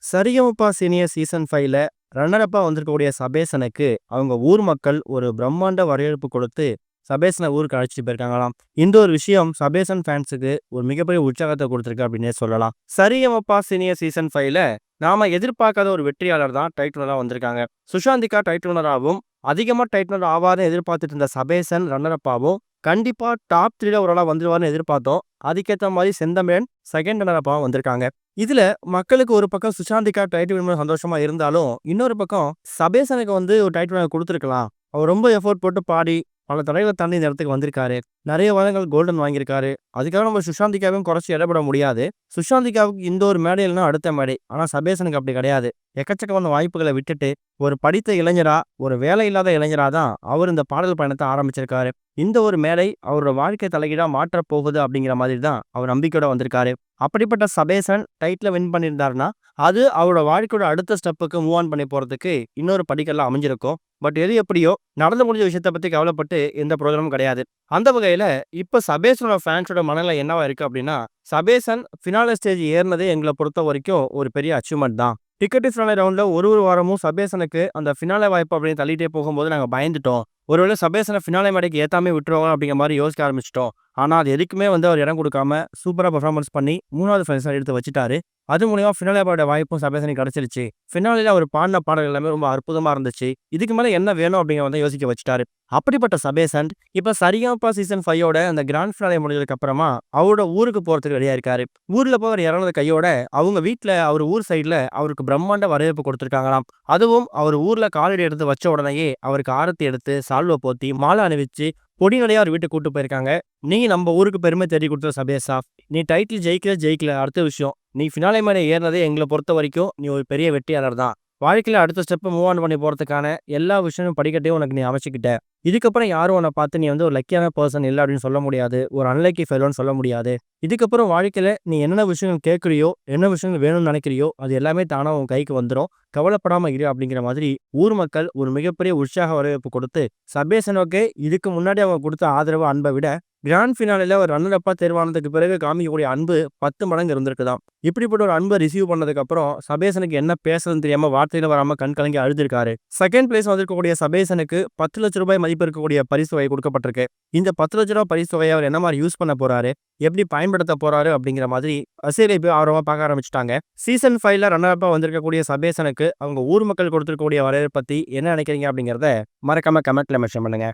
Sa Re Ga Ma Pa senior season 5ல runner அப்பா வந்திருக்கக்கூடிய சபேசனுக்கு அவங்க ஊர் மக்கள் ஒரு பிரம்மாண்ட வரவேற்பு கொடுத்து சபேசனை ஊருக்கு அழைச்சிட்டு போயிருக்காங்களாம். இந்த ஒரு விஷயம் சபேசன் ஃபேன்ஸுக்கு ஒரு மிகப்பெரிய உற்சாகத்தை கொடுத்துருக்கு அப்படின்னே சொல்லலாம். சரிகமபா சீனியர் சீசன் 5ல நாம எதிர்பார்க்காத ஒரு வெற்றியாளர் தான் டைட்டிலரா வந்திருக்காங்க. சுஷாந்திகா டைட்டிலராகவும் அதிகமா டைட்டிலர் ஆவார்னு எதிர்பார்த்துட்டு இருந்த சபேசன் ரன்னர் அப்பாவும் கண்டிப்பா டாப் 3ல ஒரு ஆளா வந்துருவார்னு எதிர்பார்த்தோம். அதுக்கேற்ற மாதிரி செந்தமிழன் செகண்ட் ரன்னர் அப்பாவும் வந்திருக்காங்க. இதுல மக்களுக்கு ஒரு பக்கம் சுஷாந்திகா டைட்டில் வின் சந்தோஷமா இருந்தாலும், இன்னொரு பக்கம் சபேசனுக்கு ஒரு டைட்டில் வின் குடுத்துருக்கலாம். அவர் ரொம்ப எஃபோர்ட் போட்டு பாடி, பல தடைகள தாண்டி இந்த இடத்துக்கு வந்திருக்காரு. நெறைய வருடங்கள் கோல்டன் வாங்கியிருக்காரு. அதுக்காக நம்ம சுஷாந்திகாவையும் குறைச்சு எடை போட முடியாது. சுஷாந்திகாவுக்கு இந்த ஒரு மேடை இல்லன்னா அடுத்த மேடை. ஆனா சபேசனுக்கு அப்படி கிடையாது. எக்கச்சக்கமான வாய்ப்புகள விட்டுட்டு, ஒரு படித்த இளைஞரா, ஒரு வேலை இல்லாத இளைஞரா தான் அவர் இந்த பாடல் பயணத்த ஆரம்பிச்சிருக்காரு. இந்த ஒரு மேடை அவரோட வாழ்க்கை தலைகீழா மாற்றப் போகுது அப்படிங்கிற மாதிரி தான் அவர் நம்பிக்கையோட வந்திருக்காரு. அப்படிப்பட்ட சபேசன் டைட்டில வின் பண்ணியிருந்தாருன்னா, அது அவரோட வாழ்க்கையோட அடுத்த ஸ்டெப்புக்கு மூவ் ஆன் பண்ணி போறதுக்கு இன்னொரு படிக்கல்லா அமைஞ்சிருக்கும். பட் எது எப்படியோ, நடந்து முடிஞ்ச விஷயத்த பத்தி கவலைப்பட்டு எந்த பிரயோஜனமும் கிடையாது. அந்த வகையில இப்ப சபேசனோட ஃபேன்ஸோட மனநிலை என்னவா இருக்கு அப்படின்னா, சபேசன் ஃபினாலே ஸ்டேஜ் ஏறுனதே எங்கள பொறுத்தவரைக்கும் ஒரு பெரிய அச்சீவ்மெண்ட் தான். டிக்கெட் டு ஃபினாலே ரவுண்ட்ல ஒரு வாரமும் சபேசனுக்கு அந்த ஃபினாலே வாய்ப்பு அப்படின்னு தள்ளிட்டே போகும்போது நாங்க பயந்துட்டோம். ஒருவேளை சபேசன ஃபினாலே மேடைக்கு ஏத்தாமயே விட்டுருவாங்க அப்படிங்கிற மாரி யோசிக்க ஆரம்பிச்சுட்டோம். ஆனா அது எதுக்குமே அவர் இடம் கொடுக்காம சூப்பரா பெர்ஃபார்மன்ஸ் பண்ணி 3வது பொசிஷன் எடுத்து வச்சுட்டாரு. அது மூலியமா ஃபினாலே பாட வாய்ப்பும் சபேசனுக்கு கிடைச்சிருச்சு. ஃபினாலேல அவர் பாடின பாடல் எல்லாமே ரொம்ப அற்புதமா இருந்துச்சு. இதுக்கு மேல என்ன வேணும் அப்படிங்கிறத யோசிக்க வச்சுட்டாரு. அப்படிப்பட்ட சபேசன் இப்ப சரிகமபா சீசன் 5யோட அந்த கிராண்ட் ஃபினாலே முடிஞ்சதுக்கு அப்புறமா அவரோட ஊருக்கு போறதுக்கு ரெடியா இருக்காரு. ஊர்ல போய் அவர் இறங்குனது கையோட அவங்க வீட்ல அவர் ஊர் சைடுல அவருக்கு பிரம்மாண்ட வரவேற்பு கொடுத்திருக்காங்களாம். அதுவும் அவர் ஊர்ல காலடி எடுத்து வச்ச உடனேயே அவருக்கு ஆரத்தி எடுத்து, சால்வ போத்தி, மாலை அணிவிச்சு, பொடி நடையா அவர் வீட்டுக்கு கூட்டு போயிருக்காங்க. "நீ நம்ம ஊருக்கு பெருமை தேடி கொடுத்த சபேசா. நீ டைட்டில் ஜெயிக்கல அடுத்த விஷயம். நீ ஃபினாலே மேடை ஏறுனதே எங்கள பொறுத்தவரைக்கும் நீ ஒரு பெரிய வெற்றியாளர் தான். வாழ்க்கையில அடுத்த ஸ்டெப் மூவ் ஆன் பண்ணி போறதுக்கான எல்லா விஷயமும் படிக்கட்டையும் உனக்கு நீ அமைச்சுக்கிட்ட. இதுக்கப்புறம் யாரும் உன்ன பார்த்து நீ ஒரு லக்கியான பெர்சன் இல்ல அப்படின்னு சொல்ல முடியாது. ஒரு அன்லக்கி ஃபெலோன்னு சொல்ல முடியாது. இதுக்கப்புறம் வாழ்க்கையில நீ என்னென்ன விஷயங்கள் கேட்குறியோ, என்ன விஷயங்கள் வேணும்னு நினைக்கிறியோ, அது எல்லாமே தானா உன் கைக்கு வந்துரும். கவலைப்படாம இரு" அப்படிங்கிற மாதிரி ஊர் மக்கள் ஒரு மிகப்பெரிய உற்சாக வரவேற்பு கொடுத்து, சபேசனுக்கு இதுக்கு முன்னாடி அவங்க கொடுத்த ஆதரவு, அன்ப விட கிராண்ட் ஃபினாலேல ஒரு ரன்னர் அப்பா தேர்வானதுக்கு பிறகு காமிக்கக்கூடிய அன்பு 10 மடங்கு இருந்திருக்குதாம். இப்படிப்பட்ட ஒரு அன்பை ரிசீவ் பண்ணதுக்கு அப்புறம் சபேசனுக்கு என்ன பேசுறதுன்னு தெரியாம வார்த்தையில வராம கண் கலங்கி அழுதுருக்காரு. செகண்ட் பிளேஸ் வந்திருக்கக்கூடிய சபேசனுக்கு ₹10,00,000 மதிப்பு இருக்கக்கூடிய பரிசு தொகை கொடுக்கப்பட்டிருக்கு. இந்த ₹10,00,000 பரிசு தொகையை அவர் என்ன மாதிரி யூஸ் பண்ண போறாரு, எப்படி பயன்படுத்த போறாரு அப்படிங்கிற மாதிரி ரசிகர்களை போய் ஆர்வமா பார்க்க ஆரம்பிச்சுட்டாங்க. சீசன் 5ல ரன்னர் அப்பா வந்திருக்கக்கூடிய சபேசனுக்கு அவங்க ஊர் மக்கள் கொடுத்திருக்கக்கூடிய வரவேற்பை பத்தி என்ன நினைக்கிறீங்க அப்படிங்கிறத மறக்காம கமெண்ட்ல மென்ஷன் பண்ணுங்க.